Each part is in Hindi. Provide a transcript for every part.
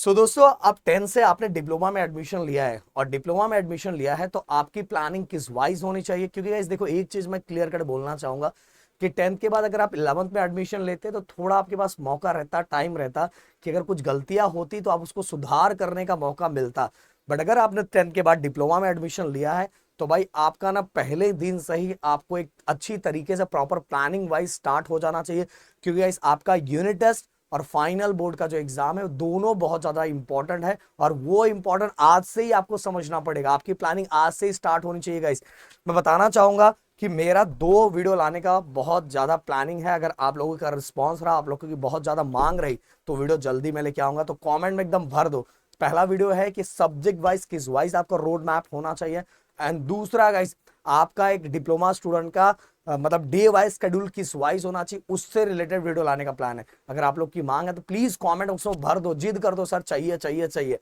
दोस्तों, अब 10 से आपने डिप्लोमा में एडमिशन लिया है और डिप्लोमा में एडमिशन लिया है तो आपकी प्लानिंग किस वाइज होनी चाहिए। क्योंकि गाइस देखो, एक चीज मैं क्लियर कट बोलना चाहूंगा कि 10th के बाद अगर आप 11th में एडमिशन लेते तो थोड़ा आपके पास मौका रहता, टाइम रहता कि अगर कुछ गलतियां होती तो आप उसको सुधार करने का मौका मिलता। बट अगर आपने 10th के बाद डिप्लोमा में एडमिशन लिया है तो भाई आपका ना पहले दिन से ही आपको एक अच्छी तरीके से प्रॉपर प्लानिंग वाइज स्टार्ट हो जाना चाहिए। क्योंकि गाइस आपका यूनिट टेस्ट और फाइनल बोर्ड का जो एग्जाम है दोनों बहुत ज्यादा इंपॉर्टेंट है और वो इंपॉर्टेंट आज से ही आपको समझना पड़ेगा। आपकी प्लानिंग आज से ही स्टार्ट होनी चाहिए गाइस। मैं बताना चाहूंगा कि मेरा 2 वीडियो लाने का बहुत ज्यादा प्लानिंग है। अगर आप लोगों का रिस्पांस रहा, आप लोगों की बहुत ज्यादा मांग रही तो वीडियो जल्दी मैं लेके आऊंगा, तो कमेंट में एकदम भर दो। पहला वीडियो है कि सब्जेक्ट वाइज किस वाइज आपका रोड मैप होना चाहिए, एंड दूसरा गाइस आपका एक डिप्लोमा स्टूडेंट का मतलब डे वाइज शेड्यूल किस वाइज होना चाहिए, उससे रिलेटेड वीडियो लाने का प्लान है। अगर आप लोग की मांग है तो प्लीज कमेंट उसमें भर दो, जिद कर दो सर चाहिए चाहिए चाहिए।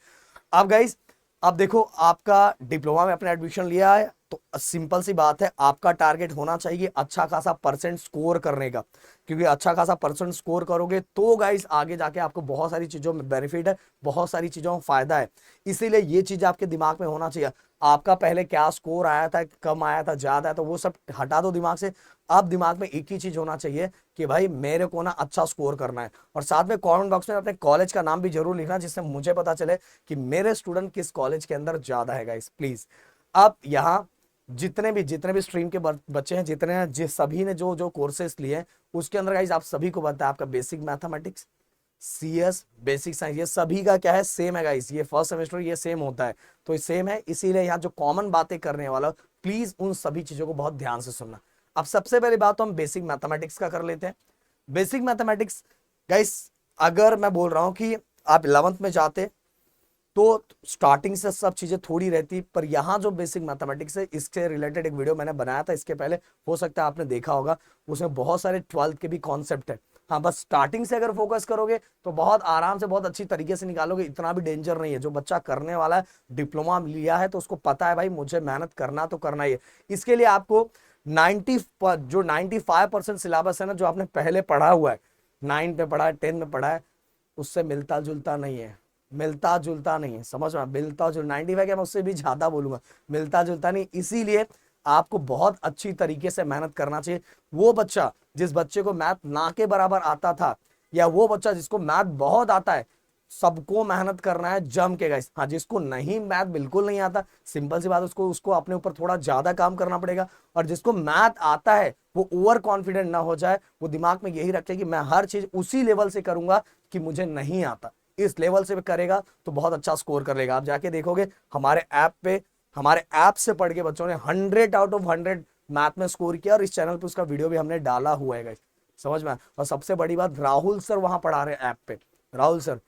अब गाइस, अब देखो आपका डिप्लोमा में अपने एडमिशन लिया है तो सिंपल सी बात है, आपका टारगेट होना चाहिए अच्छा खासा परसेंट स्कोर करने का। क्योंकि अच्छा खासा परसेंट स्कोर करोगे तो गाइस आगे जाके आपको बहुत सारी चीजों में बेनिफिट है, बहुत सारी चीजों में फायदा है। इसीलिए ये चीज आपके दिमाग में होना चाहिए। आपका पहले क्या स्कोर आया था, कम आया था, ज्यादा है, तो वो सब हटा दो दिमाग से। अब दिमाग में एक ही चीज होना चाहिए कि भाई मेरे को ना अच्छा स्कोर करना है। और साथ में कमेंट बॉक्स में अपने कॉलेज का नाम भी जरूर लिखना, जिससे मुझे पता चले कि मेरे स्टूडेंट किस कॉलेज के अंदर ज्यादा है गाइस, प्लीज। अब यहाँ जितने भी स्ट्रीम के बच्चे हैं, जितने हैं, जिस सभी ने जो जो कोर्सेस लिए हैं, उसके अंदर गाइस आप सभी को पता है आपका basic mathematics, CS, basic science, ये सभी का क्या है, सेम है गाइस। ये फर्स्ट सेमेस्टर ये सेम होता है, तो ये सेम है। इसीलिए यहाँ जो कॉमन बातें करने वाला, प्लीज उन सभी चीजों को बहुत ध्यान से सुनना। अब सबसे पहली बात तो हम बेसिक मैथमेटिक्स का कर लेते हैं। बेसिक मैथमेटिक्स गाइस, अगर मैं बोल रहा हूं कि आप 11th में जाते तो स्टार्टिंग से सब चीजें थोड़ी रहती, पर यहाँ जो बेसिक मैथमेटिक्स है इससे रिलेटेड एक वीडियो मैंने बनाया था इसके पहले, हो सकता है आपने देखा होगा। उसमें बहुत सारे 12th के भी कॉन्सेप्ट है। हाँ, बस स्टार्टिंग से अगर फोकस करोगे तो बहुत आराम से बहुत अच्छी तरीके से निकालोगे, इतना भी डेंजर नहीं है। जो बच्चा करने वाला है, डिप्लोमा लिया है, तो उसको पता है भाई मुझे मेहनत करना तो करना ही है। इसके लिए आपको 95% सिलेबस है ना, जो आपने पहले पढ़ा हुआ है, 9 पे पढ़ा है, 10 में पढ़ा है, उससे मिलता जुलता नहीं है। मिलता जुलता नहीं है, समझ में, मिलता जुलता 95 क्या, मैं उससे भी ज्यादा बोलूंगा, मिलता जुलता नहीं। इसीलिए आपको बहुत अच्छी तरीके से मेहनत करना चाहिए। वो बच्चा जिस बच्चे को मैथ ना के बराबर आता था, या वो बच्चा जिसको मैथ बहुत आता है, सबको मेहनत करना है जम के गाइस। हाँ, जिसको नहीं मैथ बिल्कुल नहीं आता, सिंपल सी बात, उसको अपने ऊपर थोड़ा ज्यादा काम करना पड़ेगा। और जिसको मैथ आता है वो ओवर कॉन्फिडेंट ना हो जाए, वो दिमाग में यही रखे कि मैं हर चीज उसी लेवल से करूंगा कि मुझे नहीं आता। इस लेवल से करेगा तो बहुत अच्छा स्कोर कर लेगा। आप जाके देखोगे हमारे ऐप पे, हमारे ऐप से पढ़ के बच्चों ने 100 आउट ऑफ 100 मैथ में स्कोर किया, और इस चैनल पे उसका वीडियो भी हमने डाला हुआ है गाइस, समझ में। और सबसे बड़ी बात, राहुल सर वहां पढ़ा रहे ऐप पे, राहुल सर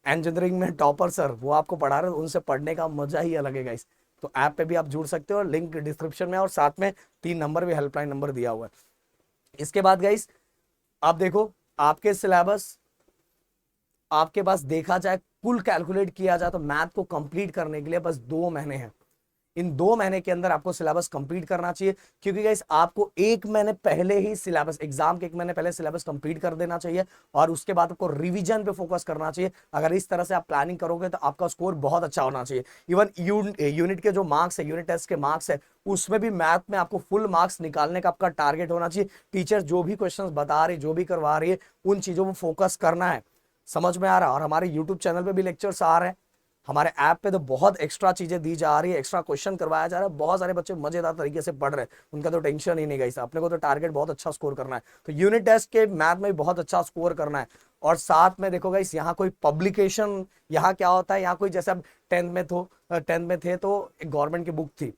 इंजीनियरिंग में टॉपर सर, वो आपको पढ़ा रहे हैं, उनसे पढ़ने का मजा ही अलग है गाइस। तो ऐप पे भी आप जुड़ सकते हो, लिंक डिस्क्रिप्शन में, और साथ में 3 नंबर भी, हेल्पलाइन नंबर दिया हुआ है। इसके बाद गाइस आप देखो, आपके सिलेबस, आपके पास देखा जाए, कुल कैलकुलेट किया जाए तो मैथ को कंप्लीट करने के लिए बस 2 महीने हैं। इन 2 महीने के अंदर आपको सिलेबस कंप्लीट करना चाहिए। क्योंकि गाइस आपको 1 महीने पहले ही सिलेबस, एग्जाम के 1 महीने पहले सिलेबस कंप्लीट कर देना चाहिए, और उसके बाद आपको रिवीजन पे फोकस करना चाहिए। अगर इस तरह से आप प्लानिंग करोगे तो आपका स्कोर बहुत अच्छा होना चाहिए। इवन यूनिट के जो मार्क्स है, यूनिट टेस्ट के मार्क्स है, उसमें भी मैथ में आपको फुल मार्क्स निकालने का आपका टारगेट होना चाहिए। टीचर जो भी क्वेश्चन बता रही, जो भी करवा रही है, उन चीजों पर फोकस करना है। समझ में आ रहा है। और हमारे यूट्यूब चैनल पे भी लेक्चर्स आ रहे हैं, हमारे ऐप पे तो बहुत एक्स्ट्रा चीजें दी जा रही है, एक्स्ट्रा क्वेश्चन करवाया जा रहा है, बहुत सारे बच्चे मजेदार तरीके से पढ़ रहे हैं, उनका तो टेंशन ही नहीं गई। अपने को तो टारगेट बहुत अच्छा स्कोर करना है, तो यूनिट टेस्ट के मैथ में भी बहुत अच्छा स्कोर करना है। और साथ में देखो गाइस, यहाँ कोई पब्लिकेशन, यहाँ क्या होता है, यहाँ कोई जैसे अब 10th में थे तो एक गवर्नमेंट की बुक थी,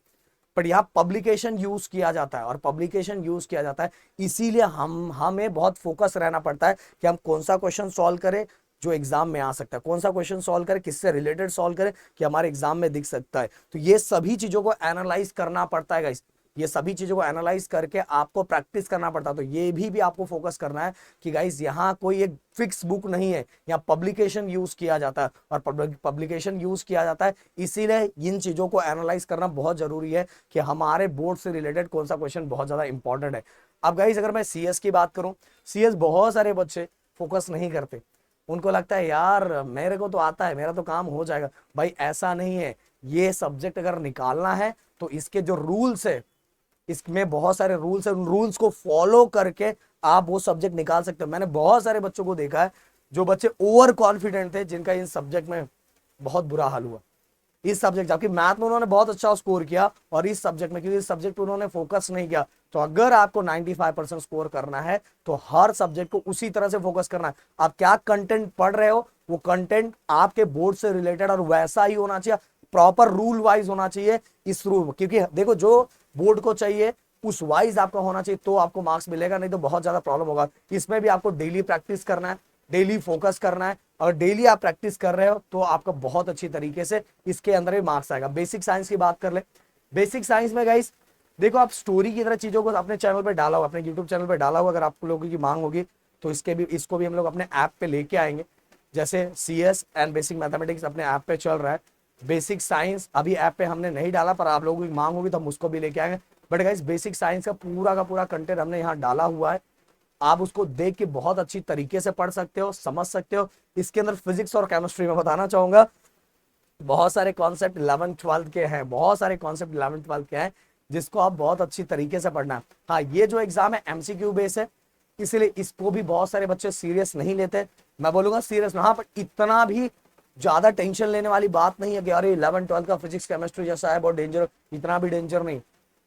बट यहाँ पब्लिकेशन यूज किया जाता है, और पब्लिकेशन यूज किया जाता है, इसीलिए हमें बहुत फोकस रहना पड़ता है कि हम कौन सा क्वेश्चन सॉल्व करें जो एग्जाम में आ सकता है, कौन सा क्वेश्चन सॉल्व करें, किससे रिलेटेड सॉल्व करें कि हमारे एग्जाम में दिख सकता है। तो ये सभी चीजों को एनालाइज करना पड़ता है गाइस, ये सभी चीजों को एनालाइज करके आपको प्रैक्टिस करना पड़ता है। तो ये भी आपको फोकस करना है कि गाइस यहाँ कोई एक फिक्स बुक नहीं है, यहाँ पब्लिकेशन यूज किया जाता है, और पब्लिकेशन यूज किया जाता है, इसीलिए इन चीजों को एनालाइज करना बहुत जरूरी है कि हमारे बोर्ड से रिलेटेड कौन सा क्वेश्चन बहुत ज्यादा इंपॉर्टेंट है। अब गाइस अगर मैं सीएस की बात करूं, सीएस बहुत सारे बच्चे फोकस नहीं करते, उनको लगता है यार मेरे को तो आता है, मेरा तो काम हो जाएगा। भाई ऐसा नहीं है। ये सब्जेक्ट अगर निकालना है तो इसके जो रूल्स है, इसमें बहुत सारे रूल्स है, उन रूल्स को फॉलो करके आप वो सब्जेक्ट निकाल सकते हो। मैंने बहुत सारे बच्चों को देखा है जो बच्चे ओवर कॉन्फिडेंट थे, जिनका इन सब्जेक्ट में बहुत बुरा हाल हुआ। इस सब्जेक्ट, जबकि मैथ में उन्होंने बहुत अच्छा स्कोर किया, और इस सब्जेक्ट में, क्योंकि इस सब्जेक्ट पर उन्होंने फोकस नहीं किया। तो अगर आपको 95% स्कोर करना है तो हर सब्जेक्ट को उसी तरह से फोकस करना है। आप क्या कंटेंट पढ़ रहे हो, वो कंटेंट आपके बोर्ड से रिलेटेड और वैसा ही होना चाहिए, प्रॉपर रूल वाइज होना चाहिए। इस रूल, क्योंकि देखो जो बोर्ड को चाहिए उस वाइज आपका होना चाहिए, तो आपको मार्क्स मिलेगा, नहीं तो बहुत ज्यादा प्रॉब्लम होगा। इसमें भी आपको डेली प्रैक्टिस करना है, डेली फोकस करना है, और डेली आप प्रैक्टिस कर रहे हो तो आपका बहुत अच्छी तरीके से इसके अंदर भी मार्क्स आएगा। बेसिक साइंस की बात कर ले। बेसिक साइंस में गाइस देखो, आप स्टोरी की तरह चीजों को अपने चैनल पे डाला होगा, अपने यूट्यूब चैनल पे डाला होगा। अगर आप लोगों की मांग होगी तो इसको भी हम लोग अपने ऐप पे लेके आएंगे। जैसे CS एंड बेसिक मैथमेटिक्स अपने ऐप पे चल रहा है, बेसिक साइंस अभी ऐप पे हमने नहीं डाला, पर आप लोगों की मांग होगी तो हम उसको भी लेके आएंगे। बट गाइस बेसिक साइंस का पूरा कंटेंट हमने यहाँ डाला हुआ है। आप उसको देख के बहुत अच्छी तरीके से पढ़ सकते हो, समझ सकते हो। इसके अंदर फिजिक्स और केमिस्ट्री में बताना चाहूंगा, बहुत सारे कॉन्सेप्ट 11th-12th के हैं, बहुत सारे कॉन्सेप्ट 11th-12th के हैं, जिसको आप बहुत अच्छी तरीके से पढ़ना है। हाँ, ये जो एग्जाम है MCQ बेस है, इसलिए इसको भी बहुत सारे बच्चे सीरियस नहीं लेते। मैं बोलूंगा सीरियस ना, हाँ, पर इतना भी ज्यादा टेंशन लेने वाली बात नहीं है कि अरे 11th-12th का फिजिक्स केमिस्ट्री जैसा है बहुत डेंजर, इतना भी डेंजर नहीं।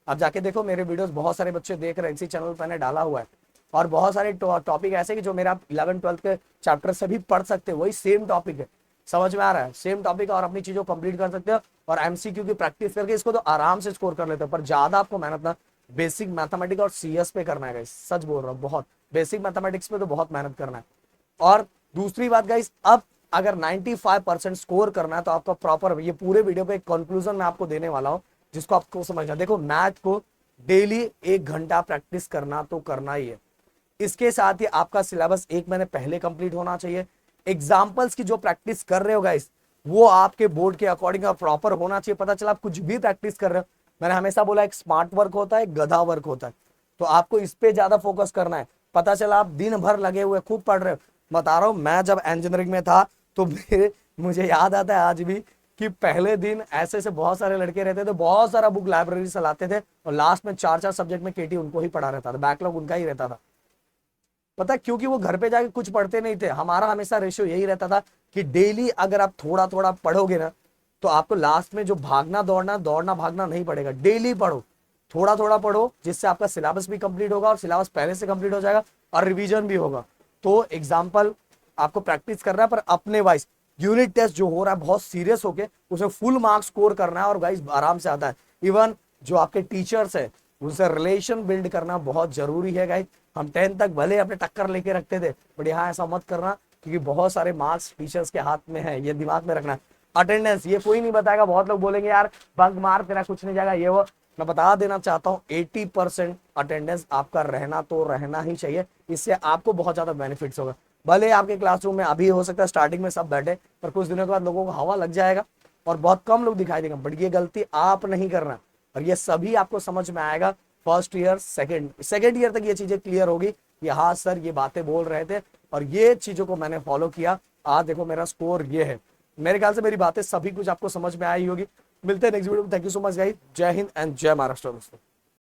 आप जाके देखो मेरे वीडियोस, बहुत सारे बच्चे देख रहे हैं, इसी चैनल पर मैंने डाला हुआ है। और बहुत सारे टॉपिक ऐसे कि जो मेरा 11th-12th के चैप्टर से भी पढ़ सकते हो, वही सेम टॉपिक है। समझ में आ रहा है? सेम टॉपिक, और अपनी चीजों को कंप्लीट कर सकते हो, और MCQ की प्रैक्टिस करके इसको तो आराम से स्कोर कर लेते हो। पर ज्यादा आपको मेहनत ना बेसिक मैथमेटिक्स और CS पे करना है गाइस, सच बोल रहा हूँ, बहुत बेसिक मैथमेटिक्स पे तो बहुत मेहनत करना है। और दूसरी बात गाइस, अब अगर 95% स्कोर करना है तो आपका प्रॉपर, ये पूरे वीडियो पे एक कंक्लूजन मैं आपको देने वाला हूं, जिसको आपको समझना। देखो, मैथ को डेली 1 घंटा प्रैक्टिस करना तो करना ही है। इसके साथ ही आपका सिलेबस 1 महीने पहले कंप्लीट होना चाहिए। एग्जाम्पल्स की जो प्रैक्टिस कर रहे हो गाइस, वो आपके बोर्ड के अकॉर्डिंग प्रॉपर होना चाहिए। पता चला आप कुछ भी प्रैक्टिस कर रहे हो, मैंने हमेशा बोला एक स्मार्ट वर्क होता है, एक गधा वर्क होता है, तो आपको इस पे ज्यादा फोकस करना है। पता चला आप दिन भर लगे हुए खूब पढ़ रहे हो। बता रहा हूं, मैं जब इंजीनियरिंग में था तो मुझे याद आता है आज भी कि पहले दिन ऐसे ऐसे बहुत सारे लड़के रहते थे, बहुत सारा बुक लाइब्रेरी से लाते थे, और लास्ट में 4-4 सब्जेक्ट में KT उनको ही पढ़ा रहता था, बैकलॉग उनका ही रहता था। पता, क्योंकि वो घर पे जाके कुछ पढ़ते नहीं थे। हमारा हमेशा रेशियो यही रहता था कि डेली अगर आप थोड़ा थोड़ा पढ़ोगे ना, तो आपको लास्ट में जो भागना दौड़ना भागना नहीं पड़ेगा। डेली पढ़ो, थोड़ा थोड़ा पढ़ो, जिससे आपका सिलेबस भी कंप्लीट होगा, और सिलेबस पहले से कंप्लीट हो जाएगा, और रिवीजन भी होगा। तो एग्जाम्पल आपको प्रैक्टिस करना है, पर अपने वाइज यूनिट टेस्ट जो हो रहा है बहुत सीरियस होके उसमें फुल मार्क्स स्कोर करना है, और गाइस आराम से आता है। इवन जो आपके टीचर्स है उनसे रिलेशन बिल्ड करना बहुत जरूरी है गाइस। हम 10th तक भले अपने टक्कर लेके रखते थे, बट यहाँ ऐसा मत करना, क्योंकि बहुत सारे मार्क्स टीचर्स के हाथ में है, ये दिमाग में रखना है। अटेंडेंस ये कोई नहीं बताएगा, बहुत लोग बोलेंगे यार बंक मार तेरा कुछ नहीं जाएगा, ये वो। मैं बता देना चाहता हूँ 80% अटेंडेंस आपका रहना तो रहना ही चाहिए। इससे आपको बहुत ज्यादा बेनिफिट्स होगा। भले आपके क्लासरूम में अभी हो सकता है स्टार्टिंग में सब बैठे, पर कुछ दिनों के बाद लोगों को हवा लग जाएगा और बहुत कम लोग दिखाई देंगे। बट ये गलती आप नहीं करना, और ये सभी आपको समझ में आएगा फर्स्ट ईयर सेकेंड ईयर तक ये चीजें क्लियर होगी कि हाँ सर ये बातें बोल रहे थे और ये चीजों को मैंने फॉलो किया, आज देखो मेरा स्कोर ये है। मेरे ख्याल से मेरी बातें सभी कुछ आपको समझ में आई होगी। मिलते हैं नेक्स्ट वीडियो में। Thank you so much guys. जय हिंद एंड जय महाराष्ट्र दोस्तों।